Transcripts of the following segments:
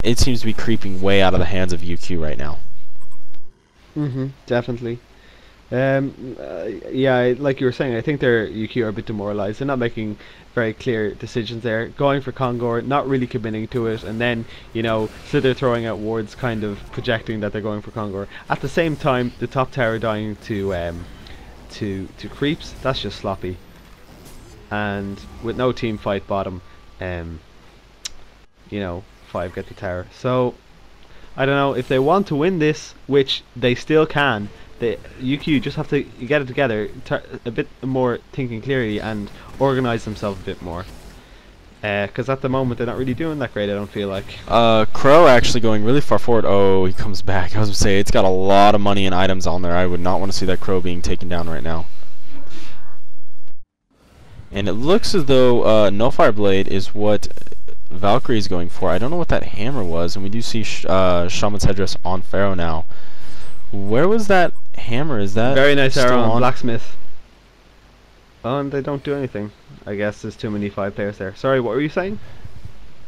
it seems to be creeping way out of the hands of UQ right now. Definitely. Yeah, like you were saying, I think their UQ are a bit demoralized. They're not making very clear decisions there. Going for Kongor, not really committing to it, and then, Slither throwing out wards, kind of projecting that they're going for Kongor. At the same time, the top tower dying to creeps, that's just sloppy. And with no team fight bottom, 5 get the tower. So, I don't know, if they want to win this, which they still can, the UQ just have to get it together, a bit more thinking clearly, and organise themselves a bit more. Because at the moment they're not really doing that great, I don't feel like. Crow actually going really far forward. Oh, he comes back. I was going to say, it's got a lot of money and items on there. I would not want to see that Crow being taken down right now. And it looks as though Nullfire Blade is what Valkyrie is going for. I don't know what that hammer was, and we do see Shaman's Headdress on Pharaoh now. Where was that hammer? Is that very nice still arrow on on Blacksmith? Oh, and they don't do anything. I guess there's too many 5 players there. Sorry, what were you saying?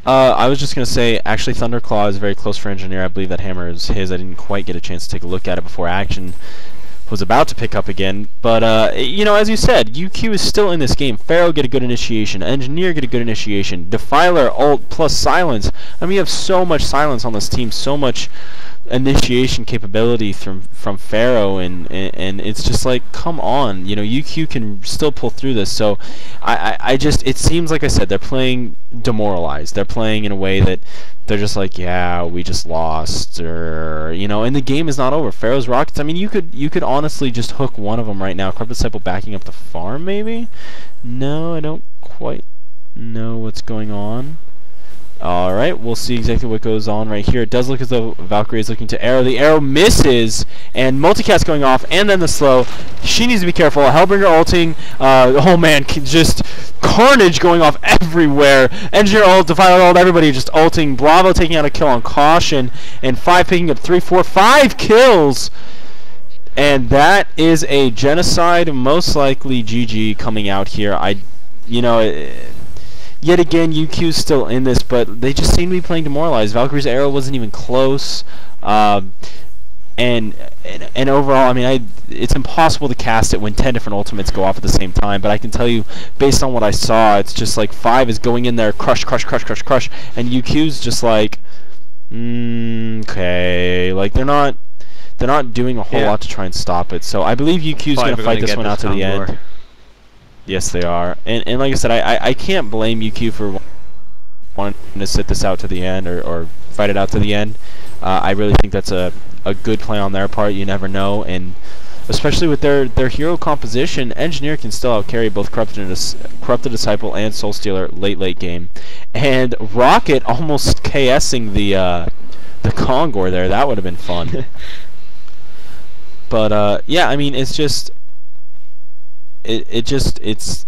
I was just going to say, actually, Thunderclaw is very close for Engineer. I believe that hammer is his. I didn't quite get a chance to take a look at it before action was about to pick up again. But, as you said, UQ is still in this game. Pharaoh get a good initiation. Engineer get a good initiation. Defiler, ult, plus silence. I mean, we have so much silence on this team, so much initiation capability from Pharaoh, and it's just like, come on, UQ can still pull through this. So I just, it seems like I said, they're playing demoralized. They're playing in a way that they're just like, yeah, we just lost, or and the game is not over. Pharaoh's Rockets, I mean, you could honestly just hook one of them right now. Corrupt Disciple backing up the farm, maybe? No, I don't quite know what's going on. Alright, we'll see exactly what goes on right here. It does look as though Valkyrie is looking to arrow. The arrow misses, and multicast going off, and then the slow. She needs to be careful. Hellbringer ulting. Oh man, just carnage going off everywhere. Engineer ult, Defiler ult, everybody just ulting. Bravo taking out a kill on Caution, and 5 picking up 3, 4, 5 kills. And that is a genocide, most likely GG coming out here. Yet again, UQ's still in this, but they just seem to be playing demoralized. Valkyrie's arrow wasn't even close, and overall, I mean, it's impossible to cast it when 10 different ultimates go off at the same time. But I can tell you, based on what I saw, it's just like 5 is going in there, crush, crush, crush, crush, crush, and UQ's just like, okay, like they're not doing a whole lot to try and stop it. So I believe UQ's going to fight this one out to the end. Yes, they are. And like I said, I can't blame UQ for wanting to sit this out to the end or fight it out to the end. I really think that's a good play on their part. You never know. And especially with their hero composition, Engineer can still outcarry both Corrupted Disciple and Soul Stealer late game. And Rocket almost KSing the Kongor there. That would have been fun. But, yeah, I mean, it's just... It's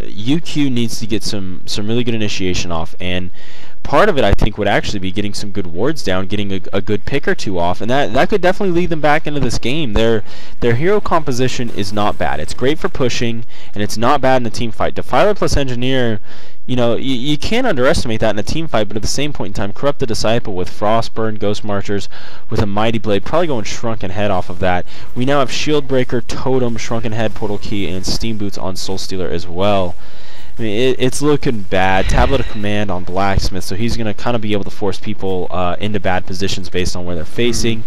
UQ needs to get some really good initiation off, and part of it I think would actually be getting some good wards down, getting a good pick or two off, and that could definitely lead them back into this game. Their hero composition is not bad. It's great for pushing, and it's not bad in a team fight. Defiler plus Engineer, you can't underestimate that in a team fight, but at the same point in time, Corrupted Disciple with Frostburn, Ghost Marchers, with a Mighty Blade, probably going Shrunken Head off of that. We now have Shield Breaker, Totem, Shrunken Head, Portal Key, and Steam Boots on Soul Stealer as well. I mean, it's looking bad. Tablet of Command on Blacksmith, so he's going to kind of be able to force people into bad positions based on where they're facing.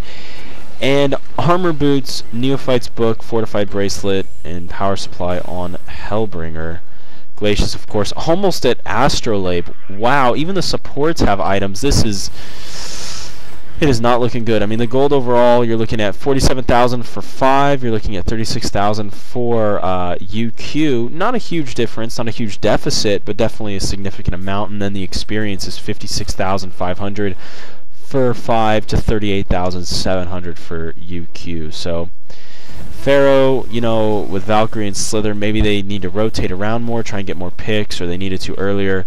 And Armor Boots, Neophyte's Book, Fortified Bracelet, and Power Supply on Hellbringer. Glacius, of course, almost at Astrolabe. Wow, even the supports have items. It is not looking good. I mean, the gold overall, you're looking at 47,000 for 5. You're looking at 36,000 for UQ. Not a huge difference, not a huge deficit, but definitely a significant amount. And then the experience is 56,500 for 5 to 38,700 for UQ. So Pharaoh, with Valkyrie and Slither, maybe they need to rotate around more, try and get more picks, or they needed to earlier.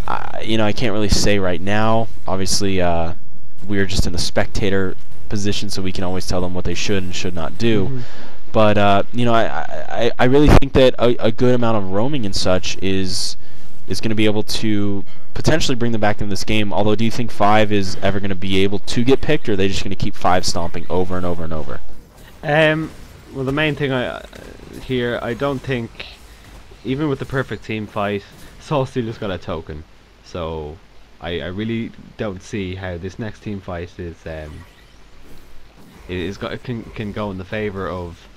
I can't really say right now. Obviously, we're just in the spectator position, so we can always tell them what they should and should not do. But I really think that a good amount of roaming and such is is going to be able to potentially bring them back in this game. Although, do you think 5 is ever going to be able to get picked, or are they just going to keep 5 stomping over and over and over? Well, the main thing here, I don't think, even with the perfect team fight, Soul Stealer's got a token, so I really don't see how this next team fight can go in the favor of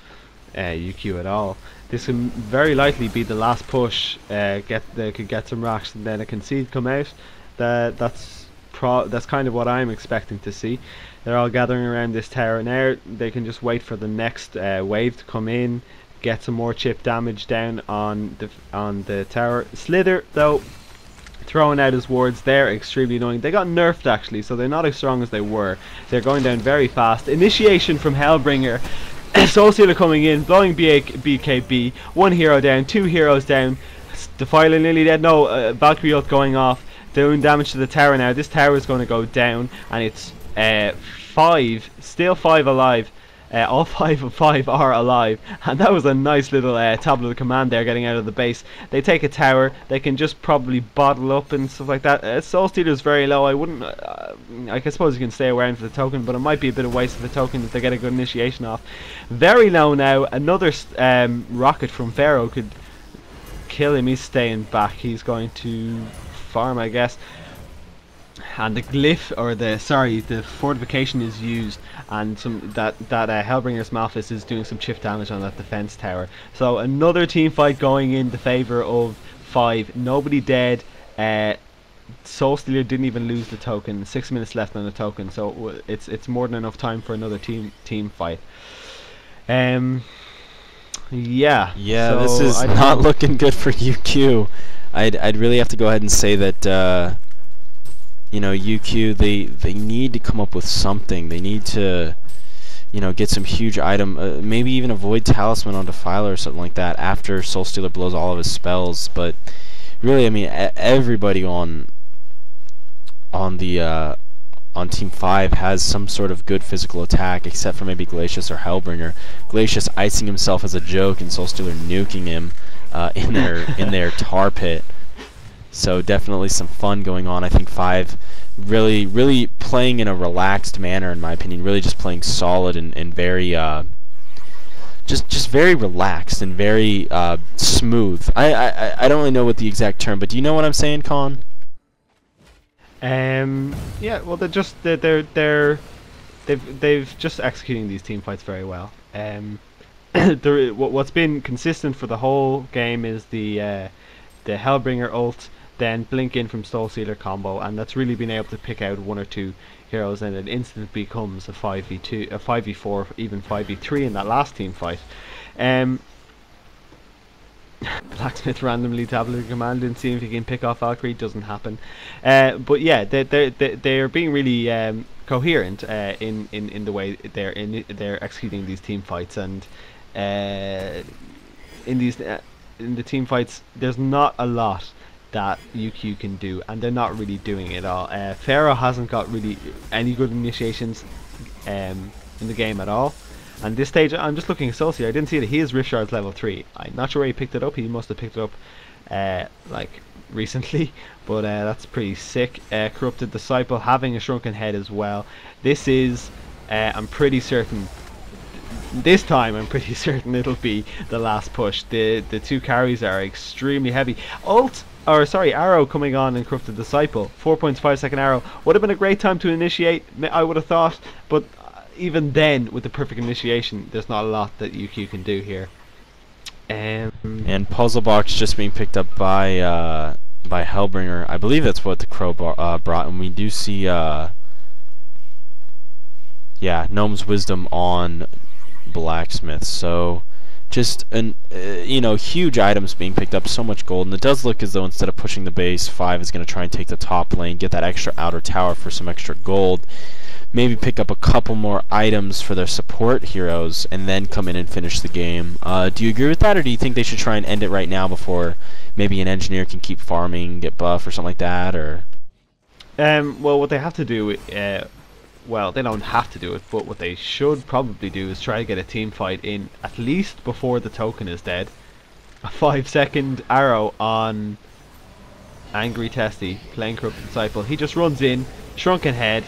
UQ at all. This can very likely be the last push. They could get some racks and then a concede come out. That's kind of what I'm expecting to see. They're all gathering around this tower now. They can just wait for the next wave to come in, get some more chip damage down on the tower. Slither though, throwing out his wards, they're extremely annoying. They got nerfed actually, so they're not as strong as they were. They're going down very fast. Initiation from Hellbringer. Soul Stealer coming in, blowing BKB. 1 hero down, 2 heroes down. Defiler nearly dead. No, Valkyrie ult going off, doing damage to the tower now. This tower is going to go down, and it's 5, still 5 alive. All 5 of 5 are alive, and that was a nice little tableau of command there, getting out of the base. They take a tower, they can just probably bottle up and stuff like that. Soul Stealer is very low. I wouldn't, I suppose you can stay around for the token, but it might be a bit of waste of a token if they get a good initiation off. Very low now. Another rocket from Pharaoh could kill him. He's staying back. He's going to farm, I guess. And the glyph, or the fortification is used, and that Hellbringer's Malphus is doing some chip damage on that defense tower. So another team fight going in the favor of 5. Nobody dead. Soul Stealer didn't even lose the token. 6 minutes left on the token, so it's more than enough time for another team fight. Yeah. Yeah, so this is not looking good for UQ. I'd really have to go ahead and say that. You know, UQ, they need to come up with something. They need to, you know, get some huge item, maybe even avoid Talisman on Defiler or something like that after Soul Stealer blows all of his spells. But really, I mean, everybody on Team 5 has some sort of good physical attack, except for maybe Glacius or Hellbringer. Glacius icing himself as a joke, and Soul Stealer nuking him in their tar pit. So definitely some fun going on. I think 5 really playing in a relaxed manner, in my opinion. Really just playing solid and very just very relaxed and very smooth. I don't really know what the exact term, but do you know what I'm saying, Con? Yeah. Well, they've just executing these team fights very well. What's been consistent for the whole game is the Hellbringer ult, then blink in from Soul Stealer combo, and that's really been able to pick out 1 or 2 heroes, and it instantly becomes a 5v2, a 5v4, even 5v3 in that last team fight. Blacksmith randomly tablet command and see if he can pick off Valkyrie. Doesn't happen. But yeah, they're being really coherent in the way they're executing these team fights, and in the team fights, there's not a lot that UQ can do, and they're not really doing it all. Pharaoh hasn't got really any good initiations in the game at all. And this stage, I'm just looking at Soul Stealer. I didn't see that he is Rift Shard's level 3. I'm not sure where he picked it up. He must have picked it up like recently, but that's pretty sick. Corrupted Disciple having a shrunken head as well. This is, I'm pretty certain. This time I'm pretty certain it'll be the last push. The 2 carries are extremely heavy. Arrow coming on and Corrupted Disciple. 4.5 second arrow. Would have been a great time to initiate, I would have thought, but even then, with the perfect initiation, there's not a lot that UQ can do here. And Puzzle Box just being picked up by Hellbringer. I believe that's what the Crow brought, and we do see Gnome's Wisdom on Blacksmith. So just huge items being picked up, so much gold, and it does look as though instead of pushing the base, 5 is going to try and take the top lane, get that extra outer tower for some extra gold, maybe pick up a couple more items for their support heroes, and then come in and finish the game. Do you agree with that, or do you think they should try and end it right now before maybe an engineer can keep farming, get buff, or something like that? Or well, what they have to do, well, they don't have to do it, but what they should probably do is try to get a team fight in at least before the token is dead. A 5-second arrow on Angry Testy playing Corrupted Disciple. He just runs in, Shrunken Head,